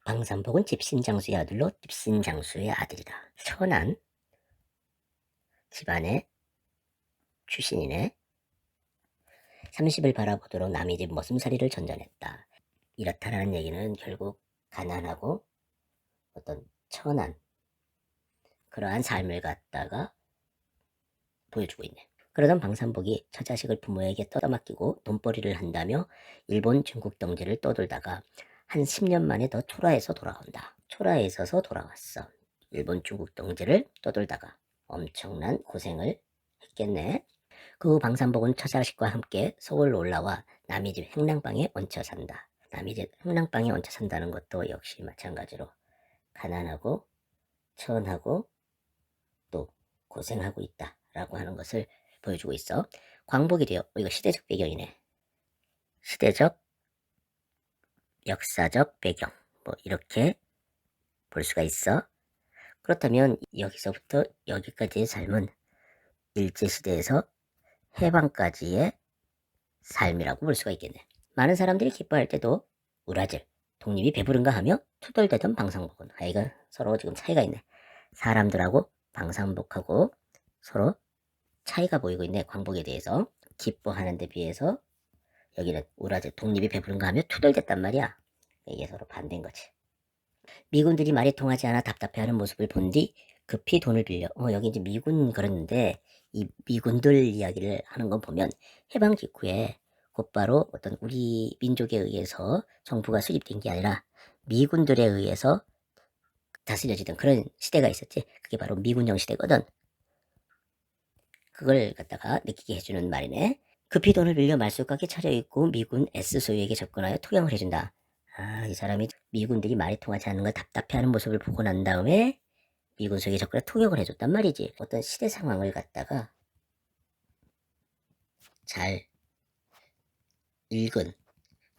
방산복은 집신장수의 아들로 집신장수의 아들이다. 천한 집안의 출신이네. 30을 바라보도록 남의 집 머슴살이를 전전했다. 이렇다라는 얘기는 결국 가난하고 어떤 천한 그러한 삶을 갖다가 보여주고 있네. 그러던 방산복이 처자식을 부모에게 떠맡기고 돈벌이를 한다며 일본 중국 동지를 떠돌다가 한 10년 만에 더 초라해서 돌아온다. 초라해 있어서 돌아왔어. 일본 중국 동지를 떠돌다가 엄청난 고생을 했겠네. 그 후 방산복은 처자식과 함께 서울로 올라와 남의 집 행랑방에 얹혀 산다. 남의 집 행랑방에 얹혀 산다는 것도 역시 마찬가지로 가난하고 천하고 또 고생하고 있다 라고 하는 것을 보여주고 있어. 광복이 되어 이거 시대적 배경이네. 시대적 역사적 배경 뭐 이렇게 볼 수가 있어. 그렇다면 여기서부터 여기까지의 삶은 일제시대에서 해방까지의 삶이라고 볼 수가 있겠네. 많은 사람들이 기뻐할 때도 우라질 독립이 배부른가 하며 투덜대던 방산복은 이거 서로 지금 차이가 있네. 사람들하고 방산복하고 서로 차이가 보이고 있네. 광복에 대해서 기뻐하는 데 비해서 여기는 우라질 독립이 배부른가 하며 투덜댔단 말이야. 이게 서로 반대인 거지. 미군들이 말이 통하지 않아 답답해하는 모습을 본 뒤 급히 돈을 빌려 여기 이제 미군 그랬는데 이 미군들 이야기를 하는 건 보면 해방 직후에 곧바로 어떤 우리 민족에 의해서 정부가 수립된 게 아니라 미군들에 의해서 다스려지던 그런 시대가 있었지. 그게 바로 미군정 시대거든. 그걸 갖다가 느끼게 해주는 말이네. 급히 돈을 빌려 말쑥하게 차려입고 미군 S소유에게 접근하여 투영을 해준다. 이 사람이 미군들이 말이 통하지 않는 걸 답답해하는 모습을 보고 난 다음에 미군 소유에 접근해 투영을 해줬단 말이지. 어떤 시대 상황을 갖다가 잘 읽은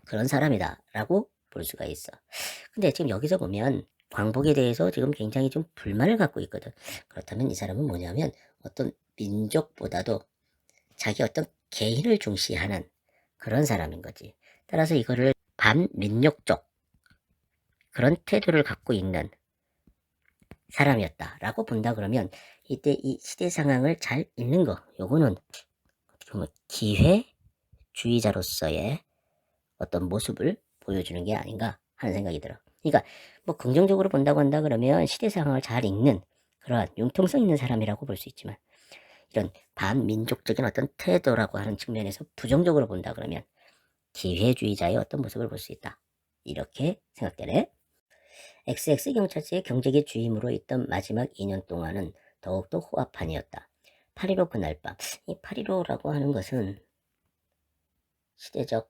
그런 사람이다 라고 볼 수가 있어. 근데 지금 여기서 보면 광복에 대해서 지금 굉장히 좀 불만을 갖고 있거든. 그렇다면 이 사람은 뭐냐면 어떤 민족보다도 자기 어떤 개인을 중시하는 그런 사람인 거지. 따라서 이거를 반민족적 그런 태도를 갖고 있는 사람이었다라고 본다 그러면 이때 이 시대 상황을 잘 읽는 거 요거는 어떻게 보면 기회주의자로서의 어떤 모습을 보여주는 게 아닌가 하는 생각이 들어. 그러니까 뭐 긍정적으로 본다고 한다 그러면 시대 상황을 잘 읽는 그러한 융통성 있는 사람이라고 볼 수 있지만 이런 반민족적인 어떤 태도라고 하는 측면에서 부정적으로 본다 그러면 기회주의자의 어떤 모습을 볼 수 있다. 이렇게 생각되네. XX 경찰서의 경제계 주임으로 있던 마지막 2년 동안은 더욱더 호화판이었다. 8.15 그날 밤. 이 8.15라고 하는 것은 시대적,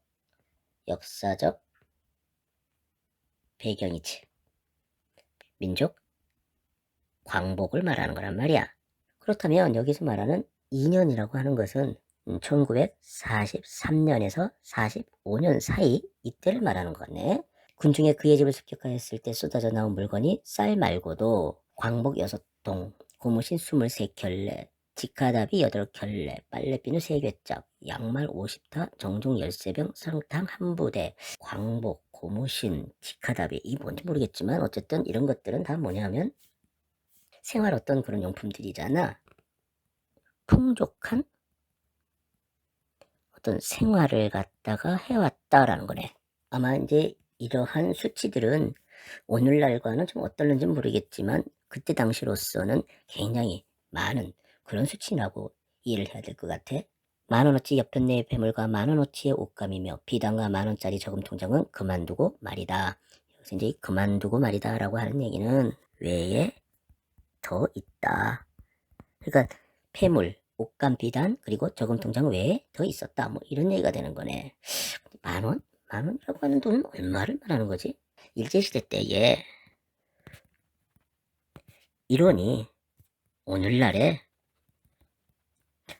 역사적 배경이지. 민족, 광복을 말하는 거란 말이야. 그렇다면 여기서 말하는 2년이라고 하는 것은 1943년에서 45년 사이 이때를 말하는 거네. 군중에 그의 집을 습격하였을 때 쏟아져 나온 물건이 쌀 말고도 광복 6통, 고무신 23켤레, 직화답이 8켤레, 빨래비누 3겹짝, 양말 50타, 정종 13병, 설탕 1부대, 광복, 고무신, 직화답이 이게 뭔지 모르겠지만 어쨌든 이런 것들은 다 뭐냐면 생활 어떤 그런 용품들이잖아. 풍족한 어떤 생활을 갖다가 해왔다라는 거네. 아마 이제 이러한 수치들은 오늘날과는 좀 어떨는지 모르겠지만 그때 당시로서는 굉장히 많은 그런 수치라고 이해를 해야 될 것 같아. 만원어치 여편네의 폐물과 만원어치의 옷감이며 비단과 만원짜리 저금 통장은 그만두고 말이다. 여기서 이제 그만두고 말이다 라고 하는 얘기는 외에 더 있다. 그러니까 폐물, 옷감, 비단 그리고 저금 통장 외에 더 있었다. 뭐 이런 얘기가 되는 거네. 만원? 만원이라고 하는 돈은 얼마를 말하는 거지? 일제시대 때에 1원이 오늘날에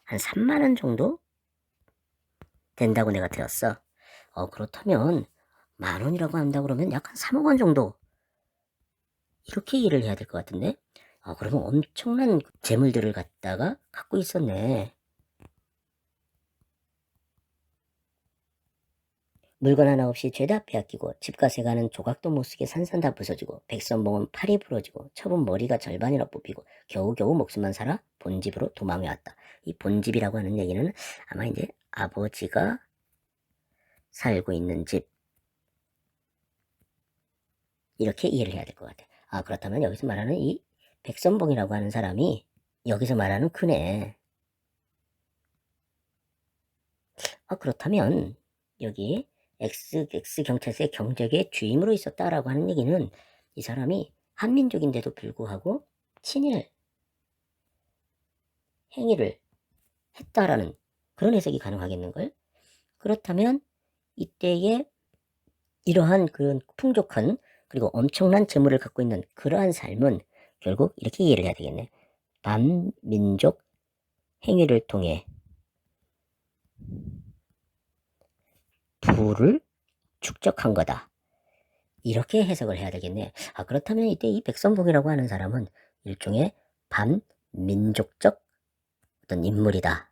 한 3만원 정도 된다고 내가 들었어. 그렇다면 만원이라고 한다 그러면 약 한 3억원 정도 이렇게 이해를 해야 될 것 같은데 그러면 엄청난 재물들을 갖다가 갖고 있었네. 물건 하나 없이 죄다 빼앗기고 집과 세가는 조각도 못쓰게 산산 다 부서지고 백선봉은 팔이 부러지고 첩은 머리가 절반이나 뽑히고 겨우겨우 목숨만 살아 본집으로 도망해 왔다. 이 본집이라고 하는 얘기는 아마 이제 아버지가 살고 있는 집, 이렇게 이해를 해야 될 것 같아. 아, 그렇다면 여기서 말하는 이 백선봉이라고 하는 사람이 여기서 말하는 그네. 아, 그렇다면 여기 X경찰서의 경적의 주임으로 있었다라고 하는 얘기는 이 사람이 한민족인데도 불구하고 친일 행위를 했다라는 그런 해석이 가능하겠는걸? 그렇다면 이때에 이러한 그런 풍족한 그리고 엄청난 재물을 갖고 있는 그러한 삶은 결국 이렇게 이해를 해야 되겠네. 반민족 행위를 통해 부를 축적한 거다. 이렇게 해석을 해야 되겠네. 아, 그렇다면 이때 이 백선봉이라고 하는 사람은 일종의 반민족적 어떤 인물이다.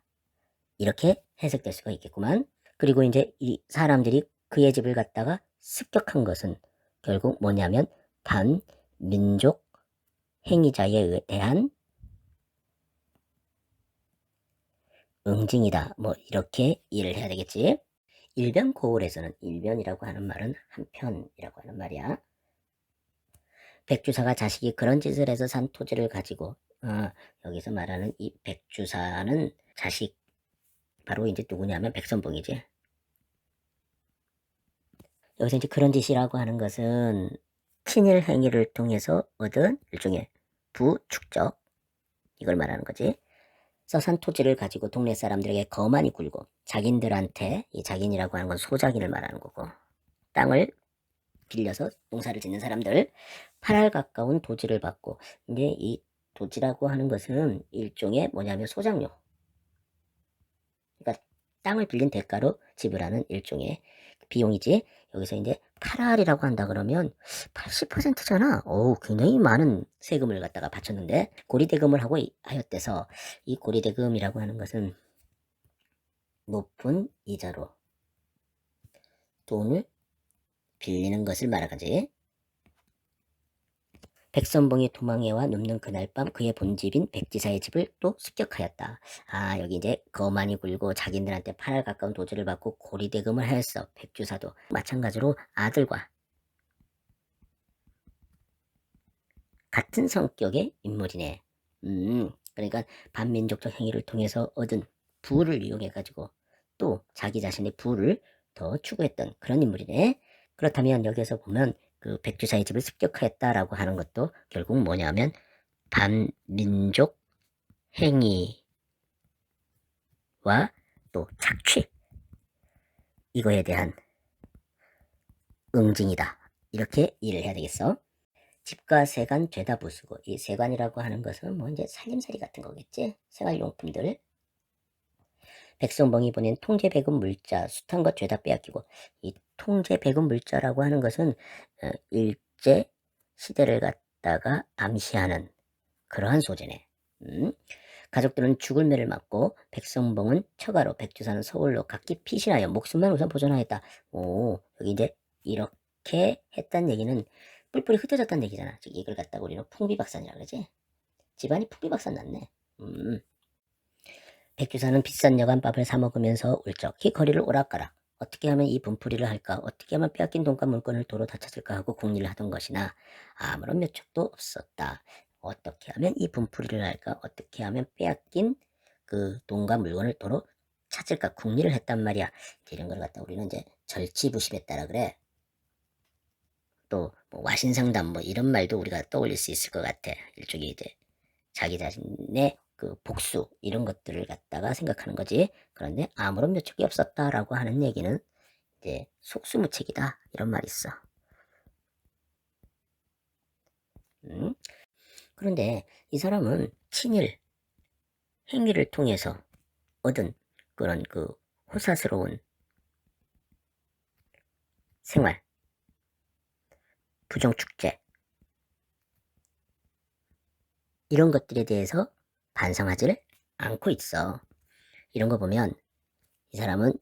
이렇게 해석될 수가 있겠구만. 그리고 이제 이 사람들이 그의 집을 갖다가 습격한 것은 결국 뭐냐면 반민족 행위자에 대한 응징이다. 뭐 이렇게 이해를 해야 되겠지. 일변고을에서는 일변이라고 하는 말은 한편이라고 하는 말이야. 백주사가 자식이 그런 짓을 해서 산 토지를 가지고 여기서 말하는 이 백주사는 자식 바로 이제 누구냐면 백선봉이지. 여기서 이제 그런 짓이라고 하는 것은 친일 행위를 통해서 얻은 일종의 부축적, 이걸 말하는 거지. 써산 토지를 가지고 동네 사람들에게 거만이 굴고 자긴들한테, 이 자긴이라고 하는 건 소자긴을 말하는 거고, 땅을 빌려서 농사를 짓는 사람들 8알 가까운 도지를 받고, 이제 이 도지라고 하는 것은 일종의 뭐냐면 소장료, 그러니까 땅을 빌린 대가로 지불하는 일종의 비용이지. 여기서 이제 8알이라고 한다 그러면 80%잖아. 어우, 굉장히 많은 세금을 갖다가 바쳤는데 고리대금을 하고 하였대서, 이 고리대금이라고 하는 것은 높은 이자로 돈을 빌리는 것을 말하지. 백선봉이 도망해와 눕는 그날 밤 그의 본집인 백지사의 집을 또 습격하였다. 아, 여기 이제 거만이 굴고 자기들한테 8알 가까운 도주를 받고 고리대금을 하였어. 백주사도 마찬가지로 아들과 같은 성격의 인물이네. 그러니까 반민족적 행위를 통해서 얻은 부를 이용해가지고 또 자기 자신의 부를 더 추구했던 그런 인물이네. 그렇다면 여기서 보면 그 백주사의 집을 습격하였다라고 하는 것도 결국 뭐냐면 반민족 행위와 또 착취, 이거에 대한 응징이다. 이렇게 이해를 해야 되겠어. 집과 세관 죄다 부수고, 이 세관이라고 하는 것은 뭐 이제 살림살이 같은 거겠지. 생활용품들. 백성봉이 보낸 통제배급 물자 숱한 것 죄다 빼앗기고, 이 통제배급 물자라고 하는 것은 일제 시대를 갖다가 암시하는 그러한 소재네. 가족들은 죽을 매를 맞고 백성봉은 처가로, 백주사는 서울로 각기 피신하여 목숨만 우선 보존하였다. 오, 여기 이제 이렇게 했단 얘기는 뿔뿔이 흩어졌다는 얘기잖아. 즉 이걸 갖다가 우리는 풍비박산이라 그러지. 집안이 풍비박산 났네. 백주사는 비싼 여간밥을 사 먹으면서 울적히 거리를 오락가락. 어떻게 하면 이 분풀이를 할까, 어떻게 하면 빼앗긴 돈과 물건을 도로 다 찾을까 하고 궁리를 하던 것이나 아무런 묘척도 없었다. 어떻게 하면 이 분풀이를 할까, 어떻게 하면 빼앗긴 그 돈과 물건을 도로 찾을까 궁리를 했단 말이야. 이런 걸 갖다 우리는 이제 절치부심했다라 그래. 또 뭐 와신상담 뭐 이런 말도 우리가 떠올릴 수 있을 것 같아. 일종의 이제 자기 자신의 그 복수 이런 것들을 갖다가 생각하는 거지. 그런데 아무런 묘척이 없었다라고 하는 얘기는 이제 속수무책이다 이런 말이 있어. 그런데 이 사람은 친일 행위를 통해서 얻은 그런 그 호사스러운 생활, 부정축제 이런 것들에 대해서 반성하지를 않고 있어. 이런 거 보면 이 사람은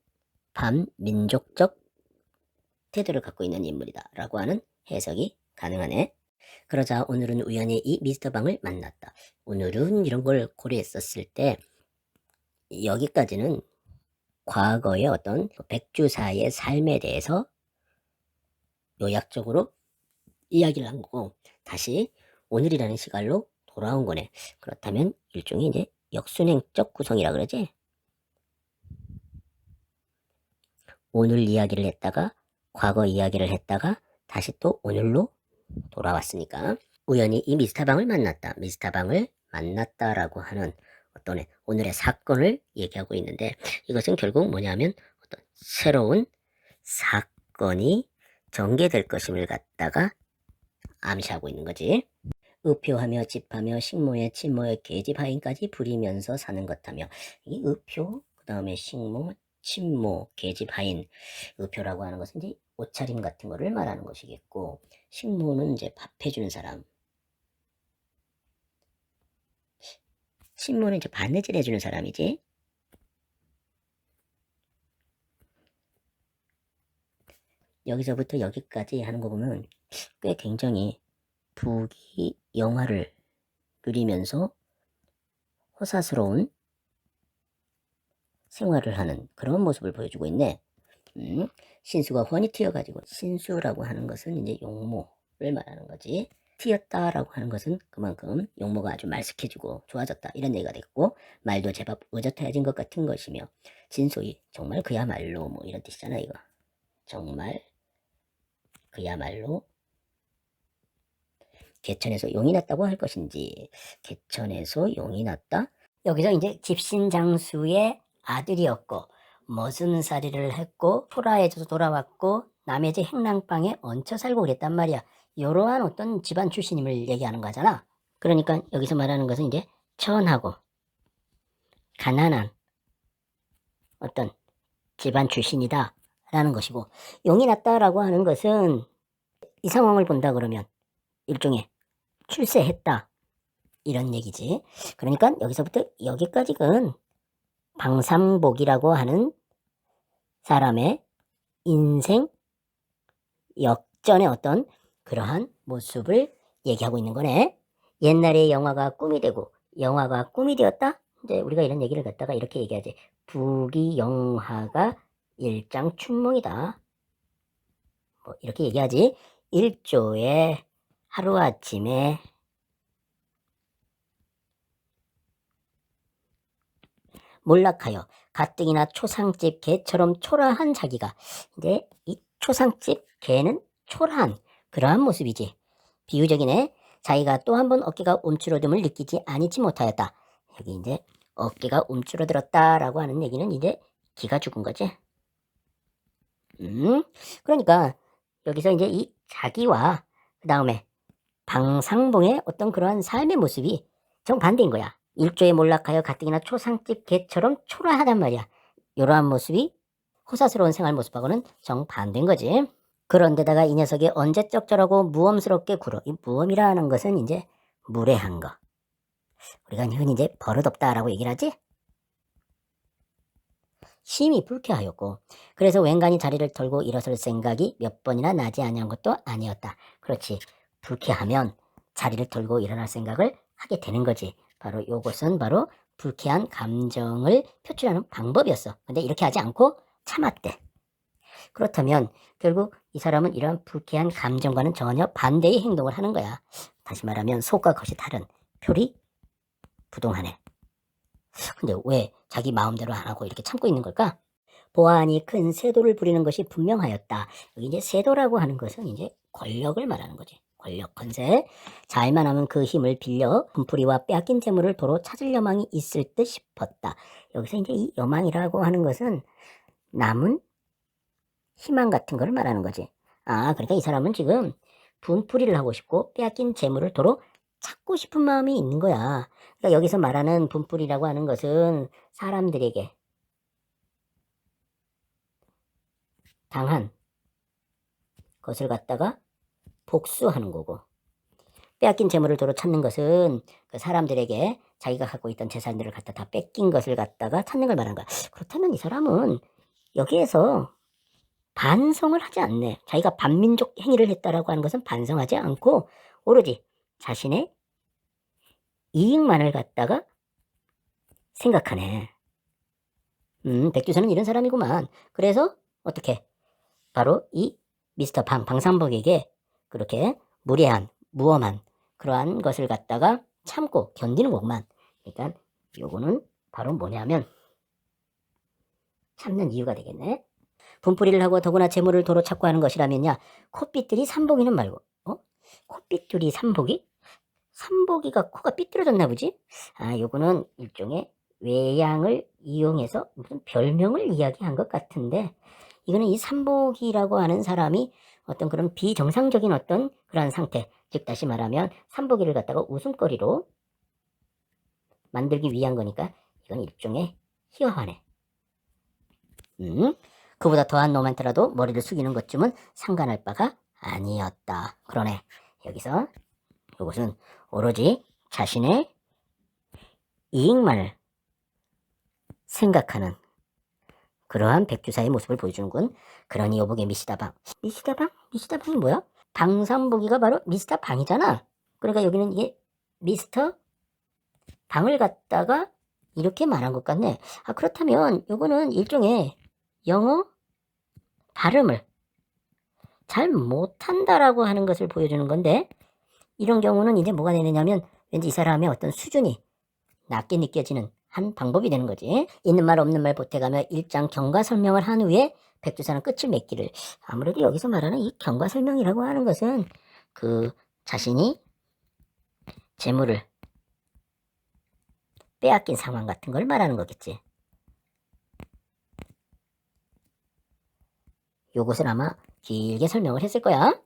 반민족적 태도를 갖고 있는 인물이다 라고 하는 해석이 가능하네. 그러자 오늘은 우연히 이 미스터 방을 만났다. 오늘은 이런 걸 고려했었을 때 여기까지는 과거의 어떤 백주사의 삶에 대해서 요약적으로 이야기를 한 거고 다시 오늘이라는 시간로 돌아온 거네. 그렇다면 일종의 이제 역순행적 구성이라 그러지? 오늘 이야기를 했다가 과거 이야기를 했다가 다시 또 오늘로 돌아왔으니까 우연히 이 미스터방을 만났다. 미스터방을 만났다라고 하는 어떤 오늘의 사건을 얘기하고 있는데 이것은 결국 뭐냐면 어떤 새로운 사건이 전개될 것임을 갖다가 암시하고 있는 거지. 의표하며 집하며 식모에 친모에 계집하인까지 부리면서 사는 것하며 이 의표 그 다음에 식모 친모 계집하인 의표라고 하는 것은 이제 옷차림 같은 거를 말하는 것이겠고 식모는 이제 밥 해주는 사람 친모는 이제 바느질 해주는 사람이지. 여기서부터 여기까지 하는 거 보면 꽤 굉장히 부귀 영화를 누리면서 호사스러운 생활을 하는 그런 모습을 보여주고 있네. 신수가 훤히 튀어가지고 신수라고 하는 것은 이제 용모를 말하는 거지. 튀었다라고 하는 것은 그만큼 용모가 아주 말쑥해지고 좋아졌다 이런 얘기가 됐고 말도 제법 의젓해진 것 같은 것이며 진소이 정말 그야말로 뭐 이런 뜻이잖아 이거. 정말 그야말로 개천에서 용이 났다고 할 것인지 개천에서 용이 났다? 여기서 이제 집신장수의 아들이었고 머슴살이를 했고 초라해져서 돌아왔고 남의 집 행랑방에 얹혀 살고 그랬단 말이야. 이러한 어떤 집안 출신임을 얘기하는 거잖아. 그러니까 여기서 말하는 것은 이제 천하고 가난한 어떤 집안 출신이다 라는 것이고 용이 났다라고 하는 것은 이 상황을 본다 그러면 일종의 출세했다 이런 얘기지. 그러니까 여기서부터 여기까지는 방삼복이라고 하는 사람의 인생 역전의 어떤 그러한 모습을 얘기하고 있는 거네. 옛날에 영화가 꿈이 되고 영화가 꿈이 되었다? 이제 우리가 이런 얘기를 갖다가 이렇게 얘기하지. 부귀영화가 일장춘몽이다. 뭐 이렇게 얘기하지. 일조에 하루아침에 몰락하여 가뜩이나 초상집 개처럼 초라한 자기가 이제 이 초상집 개는 초라한 그러한 모습이지. 비유적이네. 자기가 또 한 번 어깨가 움츠러듦을 느끼지 아니지 못하였다. 여기 이제 어깨가 움츠러들었다라고 하는 얘기는 이제 기가 죽은 거지. 그러니까 여기서 이제 이 자기와 그 다음에 방상봉의 어떤 그러한 삶의 모습이 정반대인 거야. 일조에 몰락하여 가뜩이나 초상집 개처럼 초라하단 말이야. 이러한 모습이 호사스러운 생활 모습하고는 정반대인 거지. 그런데다가 이 녀석이 언제적 저라고 무엄스럽게 굴어. 이 무엄이라는 것은 이제 무례한 거. 우리가 흔히 이제 버릇없다라고 얘기를 하지. 심히 불쾌하였고 그래서 웬간히 자리를 털고 일어설 생각이 몇 번이나 나지 아니한 것도 아니었다. 그렇지. 불쾌하면 자리를 털고 일어날 생각을 하게 되는 거지. 바로 요것은 바로 불쾌한 감정을 표출하는 방법이었어. 근데 이렇게 하지 않고 참았대. 그렇다면 결국 이 사람은 이러한 불쾌한 감정과는 전혀 반대의 행동을 하는 거야. 다시 말하면 속과 겉이 다른 표리 부동하네. 근데 왜 자기 마음대로 안 하고 이렇게 참고 있는 걸까? 보아하니 큰 세도를 부리는 것이 분명하였다. 여기 이제 세도라고 하는 것은 이제 권력을 말하는 거지. 권력, 권세. 잘만 하면 그 힘을 빌려 분풀이와 빼앗긴 재물을 도로 찾을 여망이 있을 듯 싶었다. 여기서 이제 이 여망이라고 하는 것은 남은 희망 같은 거를 말하는 거지. 아, 그러니까 이 사람은 지금 분풀이를 하고 싶고 빼앗긴 재물을 도로 찾고 싶은 마음이 있는 거야. 그러니까 여기서 말하는 분풀이라고 하는 것은 사람들에게 당한 것을 갖다가 복수하는 거고 빼앗긴 재물을 도로 찾는 것은 그 사람들에게 자기가 갖고 있던 재산들을 갖다 다 뺏긴 것을 갖다가 찾는 걸 말하는 거야. 그렇다면 이 사람은 여기에서 반성을 하지 않네. 자기가 반민족 행위를 했다라고 하는 것은 반성하지 않고 오로지 자신의 이익만을 갖다가 생각하네. 백두산은 이런 사람이구만. 그래서 어떻게 바로 이 미스터 방산복에게 그렇게 무례한 무엄한 그러한 것을 갖다가 참고 견디는 것만. 그러니까 요거는 바로 뭐냐면 참는 이유가 되겠네. 분풀이를 하고 더구나 재물을 도로 찾고 하는 것이라면야 코삐뚤이 삼복이는 말고 코삐뚤이 삼복이? 삼복이가 코가 삐뚤어졌나 보지? 요거는 일종의 외양을 이용해서 무슨 별명을 이야기한 것 같은데 이거는 이 삼복이라고 하는 사람이 어떤 그런 비정상적인 어떤 그러한 상태, 즉 다시 말하면 삼복이를 갖다가 웃음거리로 만들기 위한 거니까 이건 일종의 희화화네. 그보다 더한 놈한테라도 머리를 숙이는 것쯤은 상관할 바가 아니었다. 그러네. 여기서 이것은 오로지 자신의 이익만을 생각하는 그러한 백두사의 모습을 보여주는군. 그러니 여복의 미시다방. 미시다방? 미시다방이 뭐야? 방산복이가 바로 미스터 방이잖아. 그러니까 여기는 이게 미스터 방을 갖다가 이렇게 말한 것 같네. 그렇다면 요거는 일종의 영어 발음을 잘 못한다라고 하는 것을 보여주는 건데 이런 경우는 이제 뭐가 되느냐면 왠지 이 사람의 어떤 수준이 낮게 느껴지는 한 방법이 되는 거지. 있는 말 없는 말 보태가며 일장 경과 설명을 한 후에 백두산은 끝을 맺기를. 아무래도 여기서 말하는 이 경과 설명이라고 하는 것은 그 자신이 재물을 빼앗긴 상황 같은 걸 말하는 거겠지. 요것을 아마 길게 설명을 했을 거야.